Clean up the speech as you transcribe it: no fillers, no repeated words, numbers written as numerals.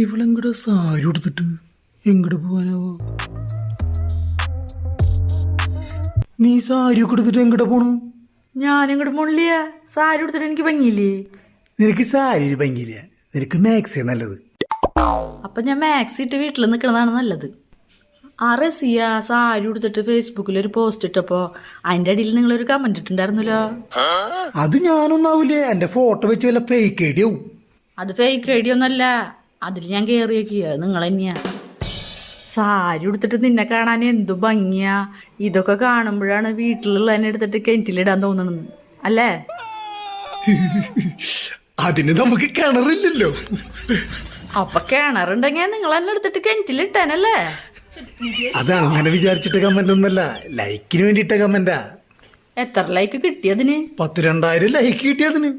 ഇവളെങ്ങടെ സാരി കൊടുത്തിട്ട് എങ്ങടെ പോവാനാവോ? നീ സാരി ഒക്കെ എടുത്തിട്ട് എങ്ങടെ പോണു? ഞാനിങ്ങോട്ട് മുള്ളിയ സാരി എടുത്തിട്ട് എനിക്ക് ഭംഗിയില്ലേ? നിനക്ക് സാരി ഭംഗിയില്ല, നിനക്ക് മാക്സേ നല്ലത്. അപ്പൊ ഞാൻ മാക്സി ഇട്ട് വീട്ടിൽ നിൽക്കണതാണ് നല്ലത്. ആ റസിയ സാരി എടുത്തിട്ട് ഫേസ്ബുക്കിൽ ഒരു പോസ്റ്റ് ഇട്ടപ്പോ അതിന്റെ അടിയിൽ നിങ്ങളൊരു കമന്റ് ഇട്ടുണ്ടായിരുന്നല്ലോ. അത് ഞാനൊന്നാവൂലേ, എന്റെ ഫോട്ടോ വെച്ച് വല്ല ഫേക്ക് ഐഡിയാവും. അത് ഫേക്ക് ഐഡിയ ഒന്നല്ല, അതിൽ ഞാൻ കയറി വെക്കുക നിങ്ങൾ തന്നെയാ. സാരി ഉടുത്തിട്ട് നിന്നെ കാണാൻ എന്തു ഭംഗിയാ, ഇതൊക്കെ കാണുമ്പോഴാണ് വീട്ടിലുള്ള എന്നെ എടുത്തിട്ട് കിണറ്റിലിടാൻ തോന്നണെന്ന് അല്ലേ? അതിന് നമുക്ക് കിണറില്ലല്ലോ. അപ്പൊ കിണറുണ്ടെങ്കിൽ നിങ്ങൾ എന്നെ എടുത്തിട്ട് കിണറ്റിലിട്ടാനല്ലേ? അത് അങ്ങനെ വിചാരിച്ചിട്ട് കമന്റ് ഒന്നല്ല, ലൈക്കിന് വേണ്ടിയിട്ട കമന്റാ. എത്ര ലൈക്ക് കിട്ടിയതിന്? 10,000 ലൈക്ക് കിട്ടിയതിന്.